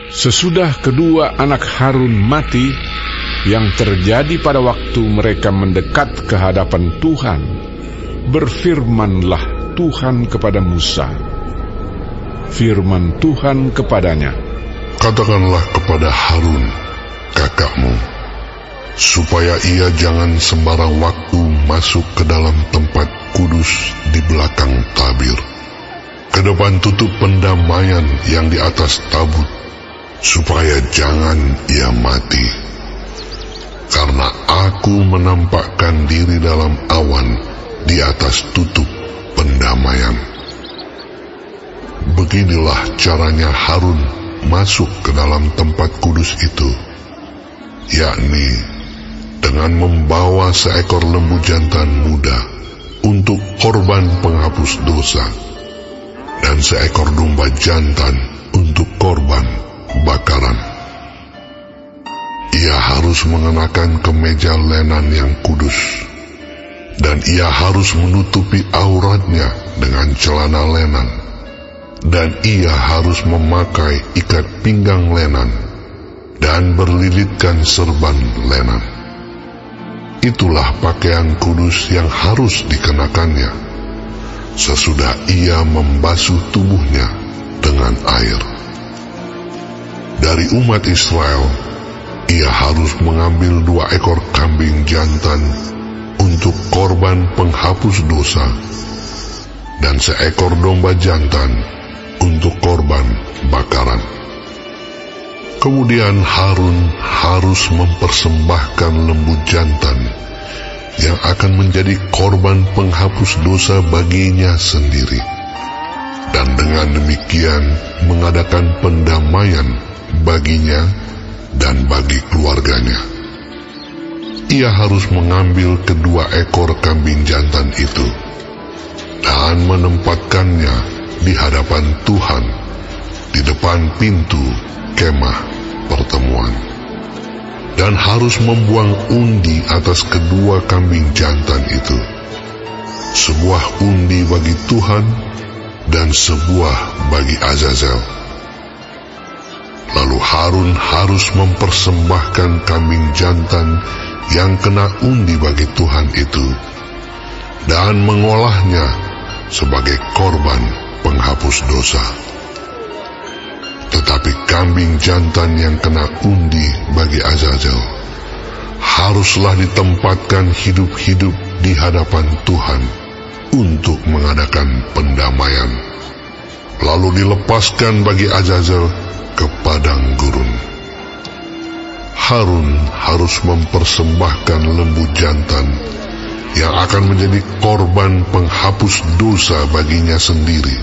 Sesudah kedua anak Harun mati, yang terjadi pada waktu mereka mendekat ke hadapan Tuhan, berfirmanlah Tuhan kepada Musa. Firman Tuhan kepadanya, "Katakanlah kepada Harun, kakakmu, supaya ia jangan sembarang waktu masuk ke dalam tempat kudus di belakang tabir, ke depan tutup pendamaian yang di atas tabut, supaya jangan ia mati. Karena aku menampakkan diri dalam awan di atas tutup pendamaian." Beginilah caranya Harun masuk ke dalam tempat kudus itu, yakni dengan membawa seekor lembu jantan muda untuk korban penghapus dosa, dan seekor domba jantan untuk korban bakaran. Ia harus mengenakan kemeja lenan yang kudus, dan ia harus menutupi auratnya dengan celana lenan, dan ia harus memakai ikat pinggang lenan dan berlilitkan serban lenan. Itulah pakaian kudus yang harus dikenakannya sesudah ia membasuh tubuhnya dengan air. Dari umat Israel, ia harus mengambil 2 ekor kambing jantan untuk korban penghapus dosa, dan seekor domba jantan untuk korban bakaran. Kemudian Harun harus mempersembahkan lembu jantan yang akan menjadi korban penghapus dosa baginya sendiri, dan dengan demikian mengadakan pendamaian baginya dan bagi keluarganya. Ia harus mengambil kedua ekor kambing jantan itu dan menempatkannya di hadapan Tuhan di depan pintu kemah pertemuan, dan harus membuang undi atas kedua kambing jantan itu, sebuah undi bagi Tuhan dan sebuah bagi Azazel. Lalu Harun harus mempersembahkan kambing jantan yang kena undi bagi Tuhan itu dan mengolahnya sebagai korban penghapus dosa. Tetapi kambing jantan yang kena undi bagi Azazel haruslah ditempatkan hidup-hidup di hadapan Tuhan untuk mengadakan pendamaian, lalu dilepaskan bagi Azazel ke padang gurun. Harun harus mempersembahkan lembu jantan yang akan menjadi korban penghapus dosa baginya sendiri,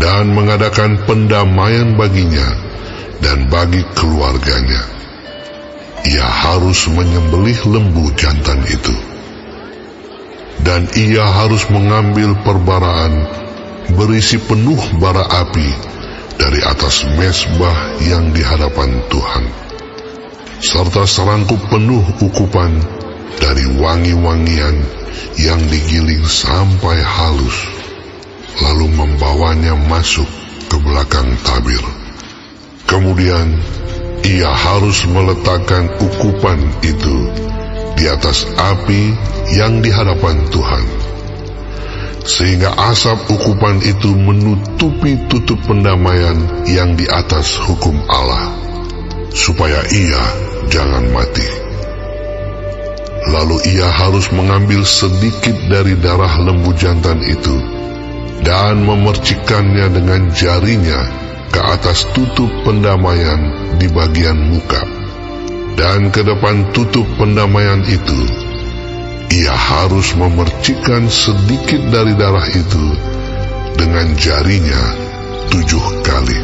dan mengadakan pendamaian baginya dan bagi keluarganya. Ia harus menyembelih lembu jantan itu, dan ia harus mengambil perbaraan berisi penuh bara api dari atas mezbah yang di hadapan Tuhan, serta serangkup penuh ukupan dari wangi-wangian yang digiling sampai halus, lalu membawanya masuk ke belakang tabir. Kemudian ia harus meletakkan ukupan itu di atas api yang di hadapan Tuhan, sehingga asap ukupan itu menutupi tutup pendamaian yang di atas hukum Allah, supaya ia jangan mati. Lalu ia harus mengambil sedikit dari darah lembu jantan itu dan memercikkannya dengan jarinya ke atas tutup pendamaian di bagian muka, dan ke depan tutup pendamaian itu ia harus memercikkan sedikit dari darah itu dengan jarinya 7 kali.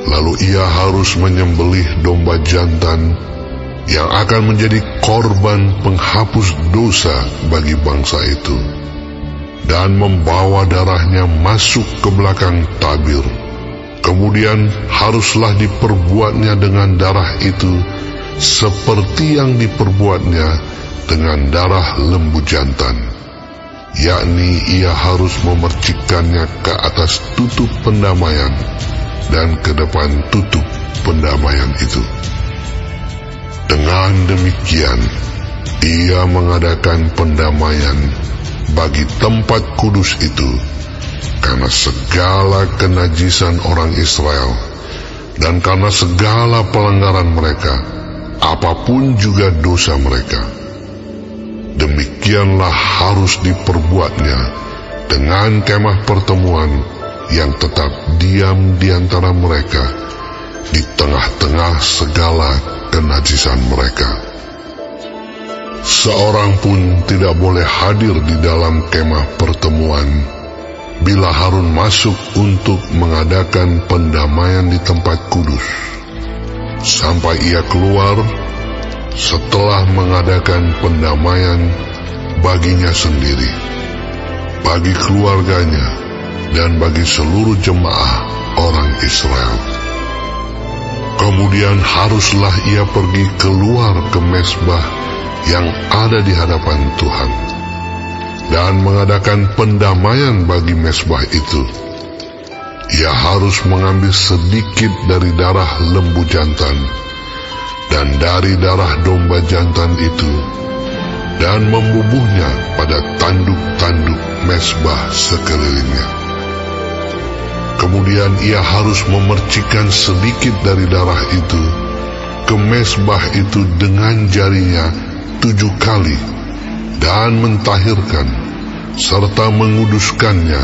Lalu ia harus menyembelih domba jantan yang akan menjadi korban penghapus dosa bagi bangsa itu, dan membawa darahnya masuk ke belakang tabir. Kemudian haruslah diperbuatnya dengan darah itu seperti yang diperbuatnya dengan darah lembu jantan, yakni ia harus memercikkannya ke atas tutup pendamaian dan ke depan tutup pendamaian itu. Dengan demikian, ia mengadakan pendamaian bagi tempat kudus itu karena segala kenajisan orang Israel dan karena segala pelanggaran mereka, apapun juga dosa mereka. Demikianlah harus diperbuatnya dengan kemah pertemuan yang tetap diam di antara mereka di tengah-tengah segala kenajisan mereka. Seorang pun tidak boleh hadir di dalam kemah pertemuan bila Harun masuk untuk mengadakan pendamaian di tempat kudus, sampai ia keluar setelah mengadakan pendamaian baginya sendiri, bagi keluarganya, dan bagi seluruh jemaah orang Israel. Kemudian haruslah ia pergi keluar ke mezbah yang ada di hadapan Tuhan dan mengadakan pendamaian bagi mezbah itu. Ia harus mengambil sedikit dari darah lembu jantan dan dari darah domba jantan itu dan membubuhnya pada tanduk-tanduk mezbah sekelilingnya. Kemudian ia harus memercikkan sedikit dari darah itu ke mezbah itu dengan jarinya 7 kali dan mentahirkan serta menguduskannya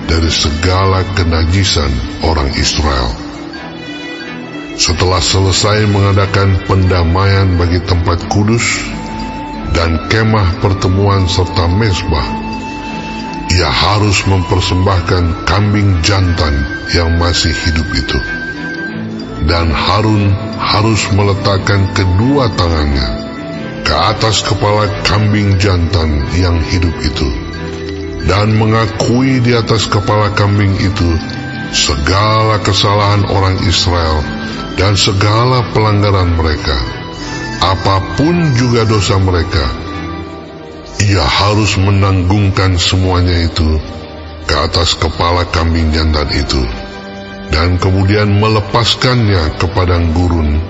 dari segala kenajisan orang Israel. Setelah selesai mengadakan pendamaian bagi tempat kudus dan kemah pertemuan serta mezbah, ia harus mempersembahkan kambing jantan yang masih hidup itu. Dan Harun harus meletakkan kedua tangannya ke atas kepala kambing jantan yang hidup itu, dan mengakui di atas kepala kambing itu segala kesalahan orang Israel dan segala pelanggaran mereka, apapun juga dosa mereka. Ia harus menanggungkan semuanya itu ke atas kepala kambing jantan itu, dan kemudian melepaskannya ke padang gurun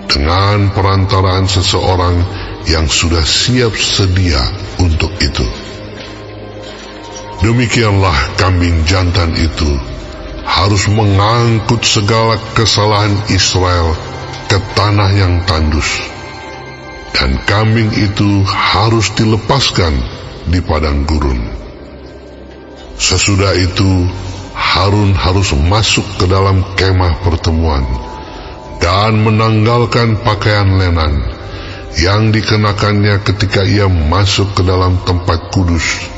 dengan perantaraan seseorang yang sudah siap sedia untuk itu. Demikianlah kambing jantan itu harus mengangkut segala kesalahan Israel ke tanah yang tandus, dan kambing itu harus dilepaskan di padang gurun. Sesudah itu Harun harus masuk ke dalam kemah pertemuan dan menanggalkan pakaian lenan yang dikenakannya ketika ia masuk ke dalam tempat kudus,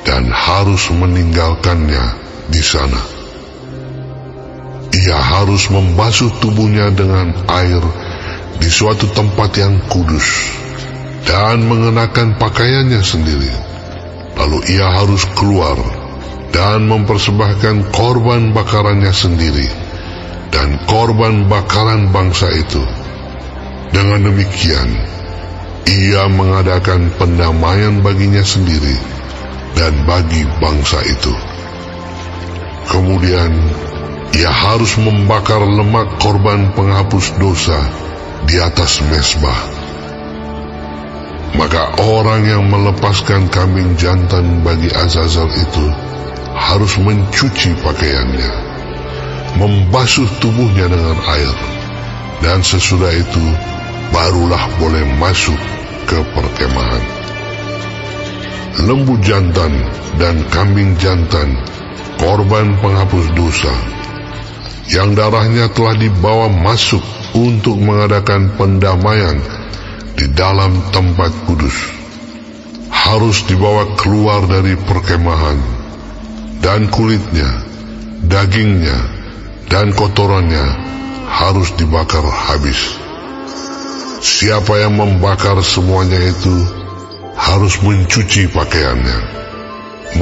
dan harus meninggalkannya di sana. Ia harus membasuh tubuhnya dengan air di suatu tempat yang kudus dan mengenakan pakaiannya sendiri. Lalu ia harus keluar dan mempersembahkan korban bakarannya sendiri dan korban bakaran bangsa itu. Dengan demikian, ia mengadakan pendamaian baginya sendiri dan bagi bangsa itu. Kemudian, ia harus membakar lemak korban penghapus dosa di atas mezbah. Maka orang yang melepaskan kambing jantan bagi Azazel itu harus mencuci pakaiannya, membasuh tubuhnya dengan air, dan sesudah itu barulah boleh masuk ke perkemahan. Lembu jantan dan kambing jantan, korban penghapus dosa, yang darahnya telah dibawa masuk untuk mengadakan pendamaian di dalam tempat kudus, harus dibawa keluar dari perkemahan, dan kulitnya, dagingnya, dan kotorannya harus dibakar habis. Siapa yang membakar semuanya itu harus mencuci pakaiannya,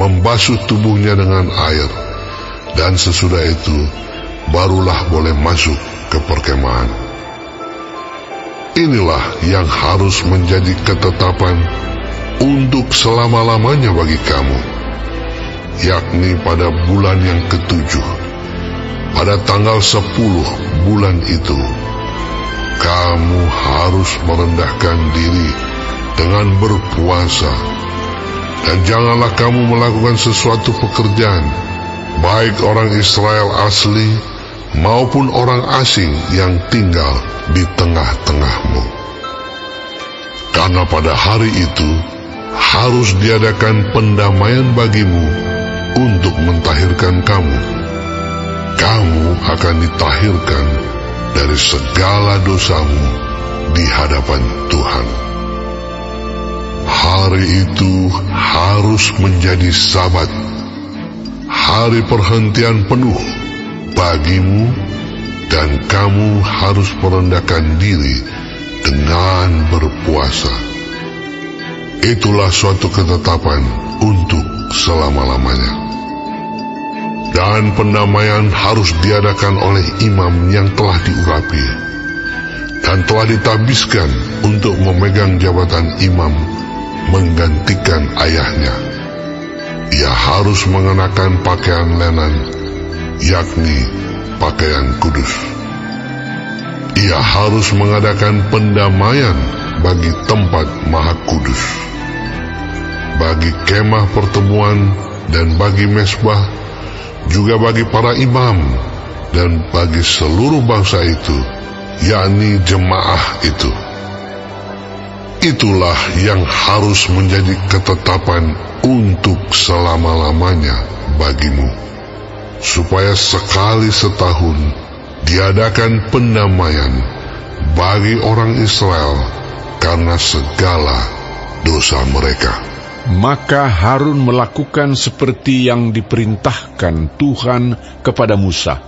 membasuh tubuhnya dengan air, dan sesudah itu barulah boleh masuk ke perkemahan. Inilah yang harus menjadi ketetapan untuk selama-lamanya bagi kamu, yakni pada bulan yang ke-7, pada tanggal 10 bulan itu, kamu harus merendahkan diri dengan berpuasa, dan janganlah kamu melakukan sesuatu pekerjaan, baik orang Israel asli maupun orang asing yang tinggal di tengah-tengahmu. Karena pada hari itu harus diadakan pendamaian bagimu untuk mentahirkan kamu. Kamu akan ditahirkan dari segala dosamu di hadapan Tuhan. Hari itu harus menjadi Sabat, hari perhentian penuh bagimu, dan kamu harus merendahkan diri dengan berpuasa. Itulah suatu ketetapan untuk selama-lamanya. Dan pendamaian harus diadakan oleh imam yang telah diurapi dan telah ditabiskan untuk memegang jabatan imam menggantikan ayahnya. Ia harus mengenakan pakaian lenan, yakni pakaian kudus. Ia harus mengadakan pendamaian bagi tempat maha kudus, bagi kemah pertemuan dan bagi mesbah, juga bagi para imam dan bagi seluruh bangsa itu, yakni jemaah itu. Itulah yang harus menjadi ketetapan untuk selama-lamanya bagimu, supaya sekali setahun diadakan pendamaian bagi orang Israel karena segala dosa mereka. Maka Harun melakukan seperti yang diperintahkan Tuhan kepada Musa.